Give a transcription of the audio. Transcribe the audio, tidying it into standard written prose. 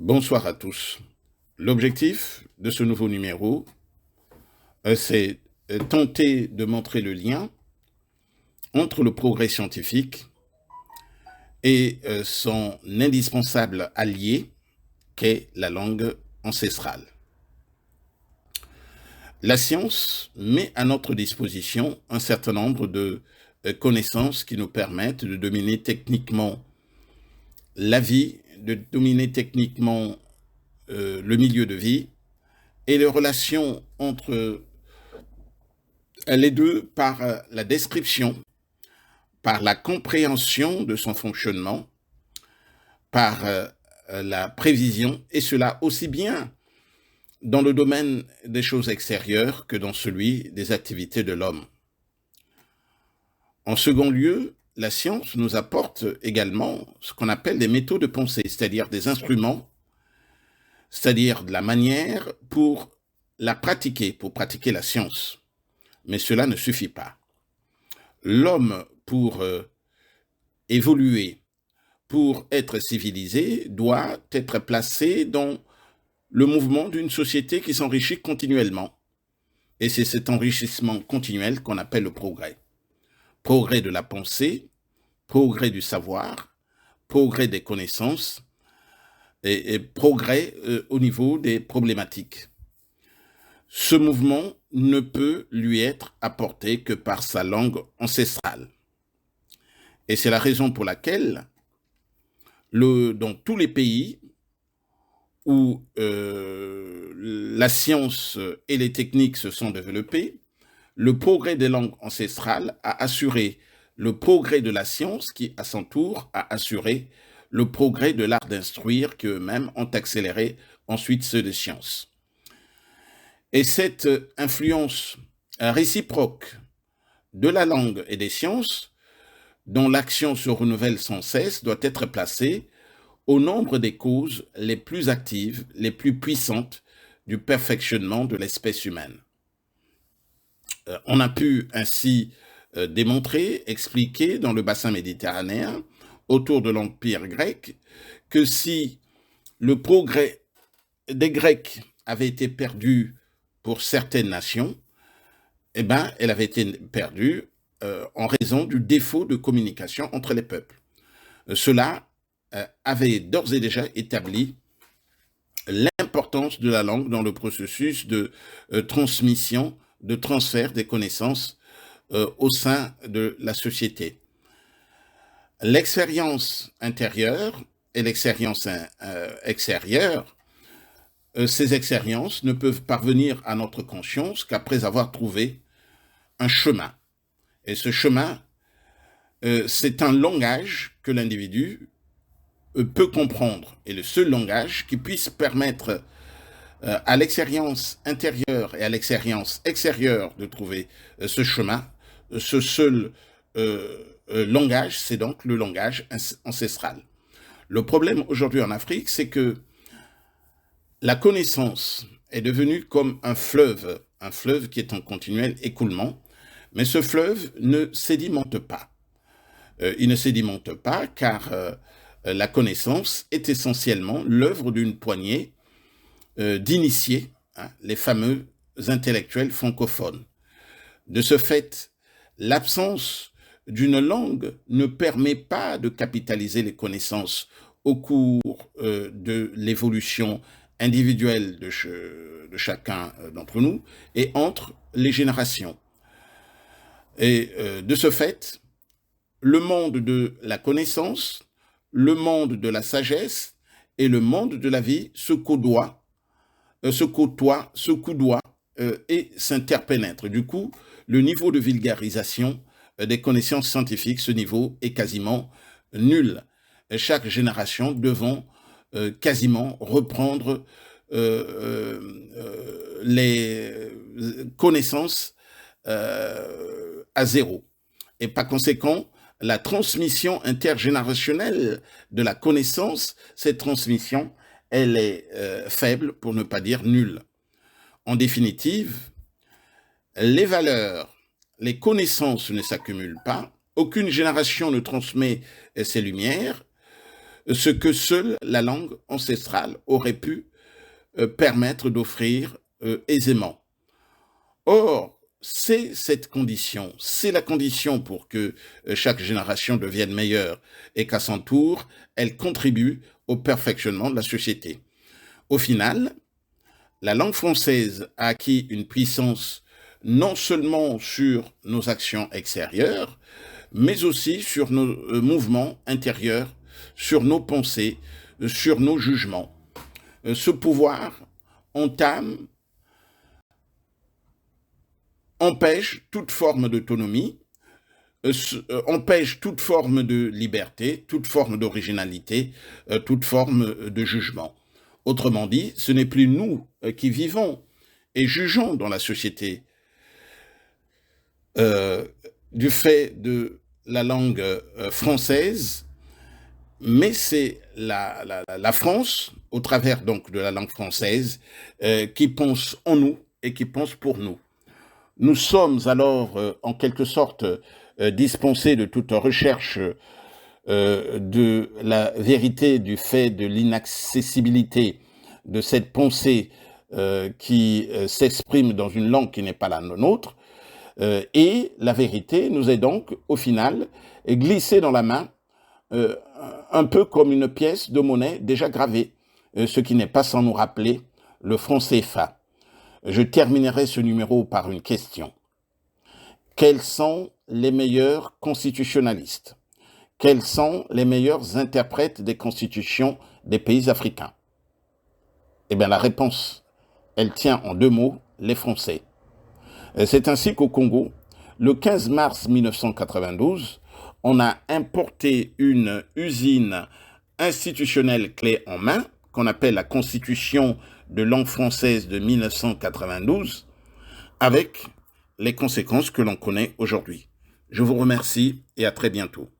Bonsoir à tous. L'objectif de ce nouveau numéro, c'est tenter de montrer le lien entre le progrès scientifique et son indispensable allié qu'est la langue ancestrale. La science met à notre disposition un certain nombre de connaissances qui nous permettent de dominer techniquement la vie, de dominer techniquement le milieu de vie et les relations entre les deux par la description, par la compréhension de son fonctionnement, par la prévision, et cela aussi bien dans le domaine des choses extérieures que dans celui des activités de l'homme. En second lieu, la science nous apporte également ce qu'on appelle des métaux de pensée, c'est-à-dire des instruments, c'est-à-dire de la manière pour la pratiquer, pour pratiquer la science. Mais cela ne suffit pas. L'homme, pour évoluer, pour être civilisé, doit être placé dans le mouvement d'une société qui s'enrichit continuellement. Et c'est cet enrichissement continuel qu'on appelle le progrès. Progrès de la pensée, progrès du savoir, progrès des connaissances et progrès au niveau des problématiques. Ce mouvement ne peut lui être apporté que par sa langue ancestrale. Et c'est la raison pour laquelle, dans tous les pays où la science et les techniques se sont développées, le progrès des langues ancestrales a assuré le progrès de la science qui, à son tour, a assuré le progrès de l'art d'instruire qui eux-mêmes ont accéléré ensuite ceux des sciences. Et cette influence réciproque de la langue et des sciences, dont l'action se renouvelle sans cesse, doit être placée au nombre des causes les plus actives, les plus puissantes du perfectionnement de l'espèce humaine. On a pu ainsi démontrer, expliquer dans le bassin méditerranéen, autour de l'Empire grec, que si le progrès des Grecs avait été perdu pour certaines nations, eh ben, elle avait été perdue en raison du défaut de communication entre les peuples. Cela avait d'ores et déjà établi l'importance de la langue dans le processus de transmission, de transfert des connaissances au sein de la société. L'expérience intérieure et l'expérience extérieure, ces expériences ne peuvent parvenir à notre conscience qu'après avoir trouvé un chemin. Et ce chemin, c'est un langage que l'individu peut comprendre, et le seul langage qui puisse permettre à l'expérience intérieure et à l'expérience extérieure de trouver ce chemin, ce seul langage, c'est donc le langage ancestral. Le problème aujourd'hui en Afrique, c'est que la connaissance est devenue comme un fleuve qui est en continuel écoulement, mais ce fleuve ne sédimente pas. Il ne sédimente pas car la connaissance est essentiellement l'œuvre d'une poignée d'initiés, les fameux intellectuels francophones. De ce fait, l'absence d'une langue ne permet pas de capitaliser les connaissances au cours de l'évolution individuelle de chacun d'entre nous et entre les générations. Et de ce fait, le monde de la connaissance, le monde de la sagesse et le monde de la vie se côtoient, et s'interpénètrent. Du coup, le niveau de vulgarisation des connaissances scientifiques, ce niveau est quasiment nul. Chaque génération devant quasiment reprendre les connaissances à zéro. Et par conséquent, la transmission intergénérationnelle de la connaissance, cette transmission, elle est faible, pour ne pas dire nulle. En définitive, les valeurs, les connaissances ne s'accumulent pas, aucune génération ne transmet ses lumières, ce que seule la langue ancestrale aurait pu permettre d'offrir aisément. Or, c'est cette condition, c'est la condition pour que chaque génération devienne meilleure et qu'à son tour, elle contribue au perfectionnement de la société. Au final, la langue française a acquis une puissance non seulement sur nos actions extérieures, mais aussi sur nos mouvements intérieurs, sur nos pensées, sur nos jugements. Ce pouvoir empêche toute forme d'autonomie, empêche toute forme de liberté, toute forme d'originalité, toute forme de jugement. Autrement dit, ce n'est plus nous qui vivons et jugeons dans la société du fait de la langue française, mais c'est la France, au travers donc de la langue française, qui pense en nous et qui pense pour nous. Nous sommes alors en quelque sorte dispensés de toute recherche de la vérité du fait de l'inaccessibilité de cette pensée qui s'exprime dans une langue qui n'est pas la nôtre. Et la vérité nous est donc, au final, glissée dans la main, un peu comme une pièce de monnaie déjà gravée, ce qui n'est pas sans nous rappeler le franc CFA. Je terminerai ce numéro par une question. Quels sont les meilleurs constitutionnalistes? Quels sont les meilleurs interprètes des constitutions des pays africains? Eh bien, la réponse, elle tient en deux mots, les Français. C'est ainsi qu'au Congo, le 15 mars 1992, on a importé une usine institutionnelle clé en main, qu'on appelle la Constitution de langue française de 1992, avec les conséquences que l'on connaît aujourd'hui. Je vous remercie et à très bientôt.